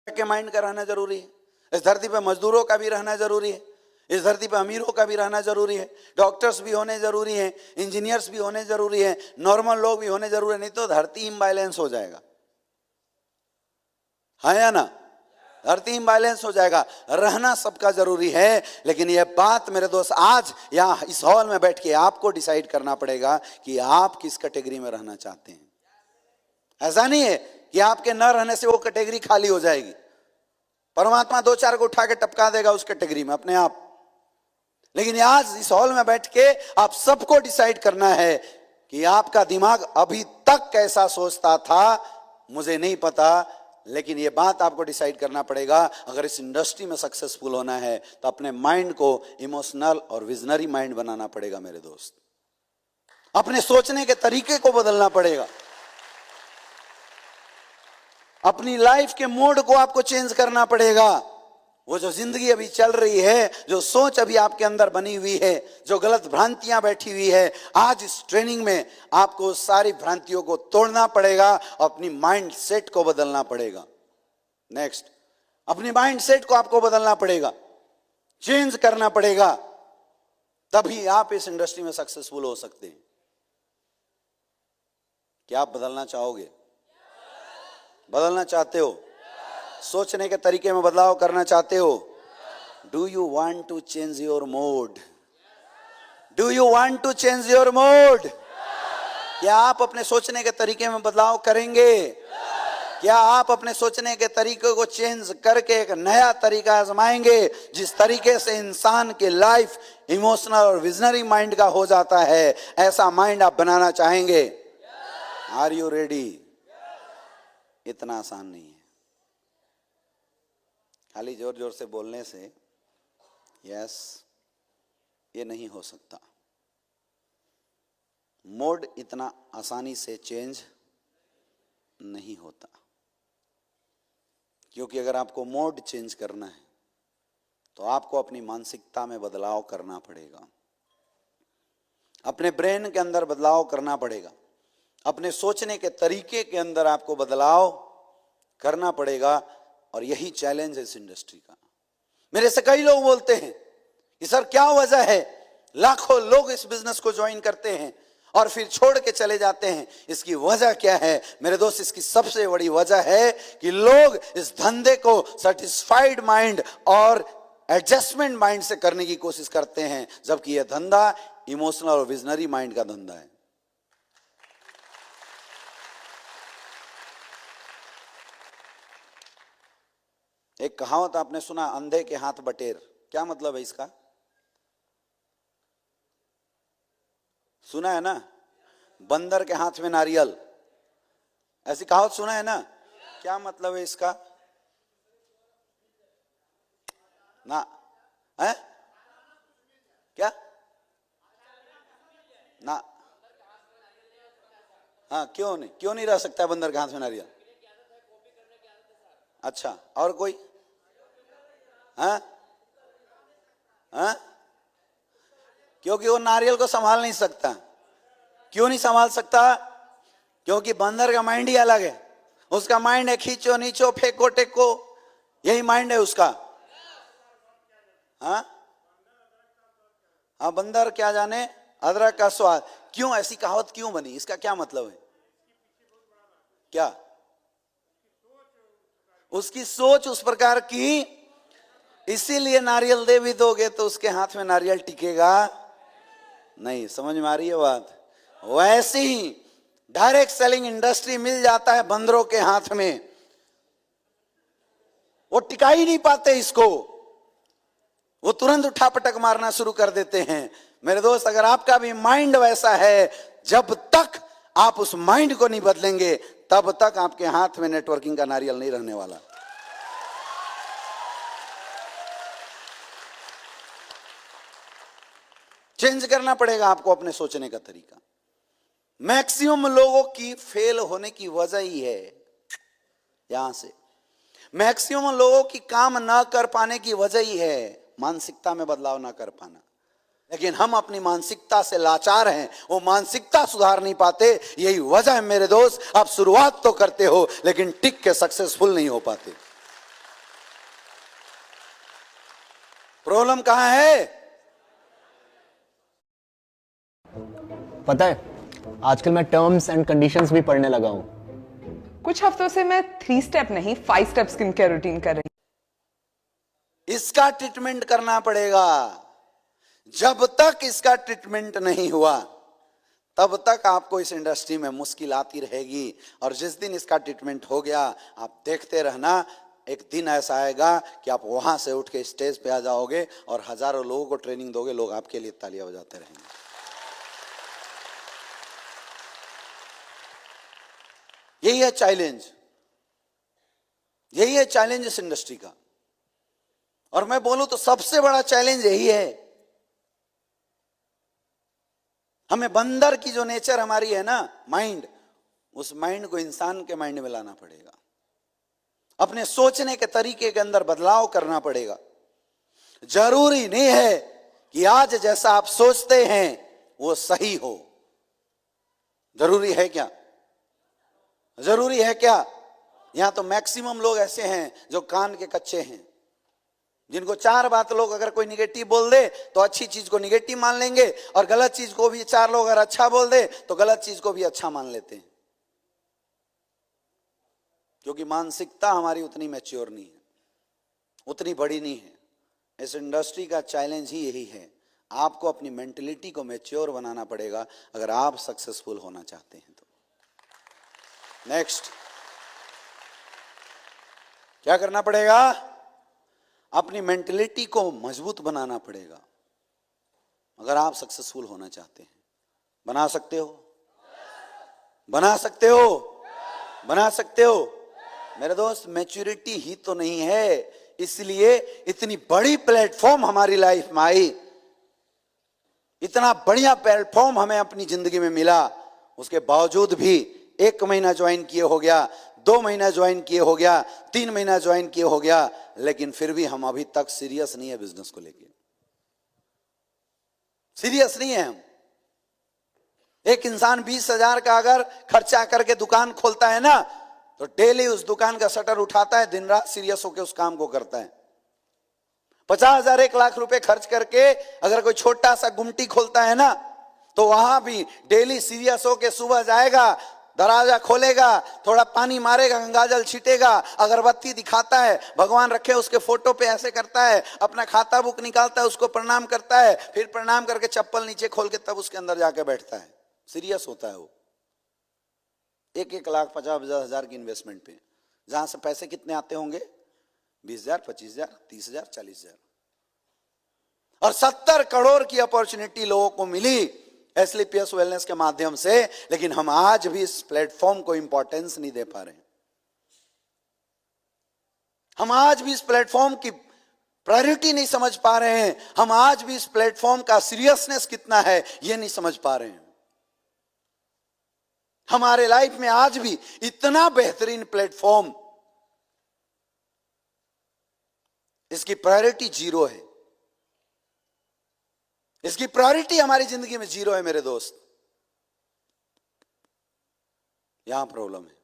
के माइंड का रहना जरूरी है। इस धरती पे मजदूरों का भी रहना जरूरी है। इस धरती पे अमीरों का भी रहना जरूरी है। डॉक्टर्स भी होने जरूरी है, इंजीनियर्स भी होने जरूरी है, नॉर्मल लोग भी होने जरूरी है, नहीं तो धरती इम्बैलेंस हो जाएगा। है या ना? धरती इम्बैलेंस हो जाएगा। रहना सबका जरूरी है, लेकिन यह बात मेरे दोस्त आज यहाँ इस हॉल में बैठ के आपको डिसाइड करना पड़ेगा कि आप किस कैटेगरी में रहना चाहते हैं। ऐसा नहीं है कि आपके न रहने से वो कैटेगरी खाली हो जाएगी। परमात्मा दो चार को उठा के टपका देगा उस कैटेगरी में अपने आप। लेकिन आज इस हॉल में बैठ के आप सबको डिसाइड करना है कि आपका दिमाग अभी तक कैसा सोचता था मुझे नहीं पता, लेकिन ये बात आपको डिसाइड करना पड़ेगा। अगर इस इंडस्ट्री में सक्सेसफुल होना है तो अपने माइंड को इमोशनल और विजनरी माइंड बनाना पड़ेगा मेरे दोस्त। अपने सोचने के तरीके को बदलना पड़ेगा। अपनी लाइफ के मोड को आपको चेंज करना पड़ेगा। वो जो जिंदगी अभी चल रही है, जो सोच अभी आपके अंदर बनी हुई है, जो गलत भ्रांतियां बैठी हुई है, आज इस ट्रेनिंग में आपको सारी भ्रांतियों को तोड़ना पड़ेगा, अपनी माइंड सेट को बदलना पड़ेगा। नेक्स्ट, अपनी माइंड सेट को आपको बदलना पड़ेगा, चेंज करना पड़ेगा, तभी आप इस इंडस्ट्री में सक्सेसफुल हो सकते हैं। क्या आप बदलना चाहोगे? बदलना चाहते हो? सोचने के तरीके में बदलाव करना चाहते हो? Do you want to change your mode? Do you want to change your mode? क्या आप अपने सोचने के तरीके में बदलाव करेंगे? क्या आप अपने सोचने के तरीके को चेंज करके एक नया तरीका आजमाएंगे, जिस तरीके से इंसान की लाइफ इमोशनल और विजनरी माइंड का हो जाता है? ऐसा माइंड आप बनाना चाहेंगे? Are you ready? इतना आसान नहीं है। खाली जोर जोर से बोलने से यस ये नहीं हो सकता। मोड इतना आसानी से चेंज नहीं होता, क्योंकि अगर आपको मोड चेंज करना है तो आपको अपनी मानसिकता में बदलाव करना पड़ेगा, अपने ब्रेन के अंदर बदलाव करना पड़ेगा, अपने सोचने के तरीके के अंदर आपको बदलाव करना पड़ेगा। और यही चैलेंज है इस इंडस्ट्री का। मेरे से कई लोग बोलते हैं कि सर क्या वजह है लाखों लोग इस बिजनेस को ज्वाइन करते हैं और फिर छोड़ के चले जाते हैं? इसकी वजह क्या है मेरे दोस्त? इसकी सबसे बड़ी वजह है कि लोग इस धंधे को सेटिस्फाइड माइंड और एडजस्टमेंट माइंड से करने की कोशिश करते हैं, जबकि यह धंधा इमोशनल और विजनरी माइंड का धंधा है। एक कहावत आपने सुना, अंधे के हाथ बटेर। क्या मतलब है इसका? सुना है ना? बंदर के हाथ में नारियल, ऐसी कहावत सुना है ना? क्या मतलब है इसका? ना है क्या? ना हाँ, क्यों नहीं रह सकता है बंदर के हाथ में नारियल? अच्छा, और कोई? हाँ हाँ, क्योंकि वो नारियल को संभाल नहीं सकता। क्यों नहीं संभाल सकता? क्योंकि बंदर का माइंड ही अलग है। उसका माइंड है खींचो नीचो फेंको टेको, यही माइंड है उसका। हाँ हाँ, बंदर क्या जाने अदरक का स्वाद। क्यों ऐसी कहावत क्यों बनी? इसका क्या मतलब है? क्या? उसकी सोच उस प्रकार की, इसीलिए नारियल दे भी दोगे तो उसके हाथ में नारियल टिकेगा नहीं। समझ में आ रही है बात? वैसे ही डायरेक्ट सेलिंग इंडस्ट्री मिल जाता है बंदरों के हाथ में, वो टिका ही नहीं पाते इसको, वो तुरंत उठा पटक मारना शुरू कर देते हैं। मेरे दोस्त, अगर आपका भी माइंड वैसा है, जब तक आप उस माइंड को नहीं बदलेंगे तब तक आपके हाथ में नेटवर्किंग का नारियल नहीं रहने वाला। चेंज करना पड़ेगा आपको अपने सोचने का तरीका। मैक्सिमम लोगों की फेल होने की वजह ही है यहां से, मैक्सिमम लोगों की काम ना कर पाने की वजह ही है मानसिकता में बदलाव ना कर पाना। लेकिन हम अपनी मानसिकता से लाचार हैं, वो मानसिकता सुधार नहीं पाते। यही वजह है मेरे दोस्त, आप शुरुआत तो करते हो लेकिन टिक के सक्सेसफुल नहीं हो पाते। प्रॉब्लम कहां है? पता है, आजकल मैं टर्म्स एंड कंडीशंस भी पढ़ने लगा हूं। कुछ हफ्तों से मैं 3 स्टेप नहीं 5 स्टेप स्किन केयर रूटीन कर रही हूं। इसका ट्रीटमेंट करना पड़ेगा। जब तक इसका ट्रीटमेंट नहीं हुआ तब तक आपको इस इंडस्ट्री में मुश्किल आती रहेगी, और जिस दिन इसका ट्रीटमेंट हो गया आप देखते रहना, एक दिन ऐसा आएगा कि आप वहां से उठ के स्टेज पे आ जाओगे और हजारों लोगों को ट्रेनिंग दोगे, लोग आपके लिए तालियां बजाते रहेंगे। यही है चैलेंज, यही है चैलेंज इस इंडस्ट्री का। और मैं बोलूं तो सबसे बड़ा चैलेंज यही है। हमें बंदर की जो नेचर हमारी है ना, माइंड, उस माइंड को इंसान के माइंड में लाना पड़ेगा। अपने सोचने के तरीके के अंदर बदलाव करना पड़ेगा। जरूरी नहीं है कि आज जैसा आप सोचते हैं वो सही हो। जरूरी है क्या? जरूरी है क्या? यहां तो मैक्सिमम लोग ऐसे हैं जो कान के कच्चे हैं, जिनको 4 बात लोग अगर कोई निगेटिव बोल दे तो अच्छी चीज को निगेटिव मान लेंगे, और गलत चीज को भी 4 लोग अगर अच्छा बोल दे तो गलत चीज को भी अच्छा मान लेते हैं, क्योंकि मानसिकता हमारी उतनी मैच्योर नहीं है, उतनी बड़ी नहीं है। इस इंडस्ट्री का चैलेंज ही यही है। आपको अपनी मेंटलिटी को मैच्योर बनाना पड़ेगा अगर आप सक्सेसफुल होना चाहते हैं तो। नेक्स्ट, क्या करना पड़ेगा? अपनी मेंटलिटी को मजबूत बनाना पड़ेगा अगर आप सक्सेसफुल होना चाहते हैं। बना सकते हो? बना सकते हो? बना सकते हो? मेरे दोस्त, मैच्योरिटी ही तो नहीं है, इसलिए इतनी बड़ी प्लेटफॉर्म हमारी लाइफ में आई, इतना बढ़िया प्लेटफॉर्म हमें अपनी जिंदगी में मिला, उसके बावजूद भी 1 महीना ज्वाइन किए हो गया, 2 महीना ज्वाइन किए हो गया, 3 महीना ज्वाइन किए हो गया, लेकिन फिर भी हम अभी तक सीरियस नहीं है बिजनेस को लेके। सीरियस नहीं है हम। एक इंसान 20,000 का अगर खर्चा करके दुकान खोलता है ना, तो डेली उस दुकान का शटर उठाता है, दिन रात सीरियस होकर उस काम को करता है। 50,000 1 लाख रुपए खर्च करके अगर कोई छोटा सा गुमटी खोलता है ना, तो वहां भी डेली सीरियस होकर सुबह जाएगा, दरवाजा खोलेगा, थोड़ा पानी मारेगा, गंगाजल छीटेगा, अगरबत्ती दिखाता है, भगवान रखे उसके फोटो पे ऐसे करता है, अपना खाता बुक निकालता है, उसको प्रणाम करता है, फिर प्रणाम करके चप्पल नीचे खोल के तब उसके अंदर जाके बैठता है। सीरियस होता है वो। 1-1 लाख 50,000 की इन्वेस्टमेंट पे, जहां से पैसे कितने आते होंगे? 20,000, 25,000, 30,000, 40,000। और 70 करोड़ की अपॉर्चुनिटी लोगों को मिली एसलीपीएस वेलनेस के माध्यम से, लेकिन हम आज भी इस प्लेटफॉर्म को इंपॉर्टेंस नहीं दे पा रहे हैं। हम आज भी इस प्लेटफॉर्म की प्रायोरिटी नहीं समझ पा रहे हैं। हम आज भी इस प्लेटफॉर्म का सीरियसनेस कितना है ये नहीं समझ पा रहे हैं। हमारे लाइफ में आज भी इतना बेहतरीन प्लेटफॉर्म, इसकी प्रायोरिटी 0 है। इसकी प्रायोरिटी हमारी जिंदगी में 0 है मेरे दोस्त। यहां प्रॉब्लम है।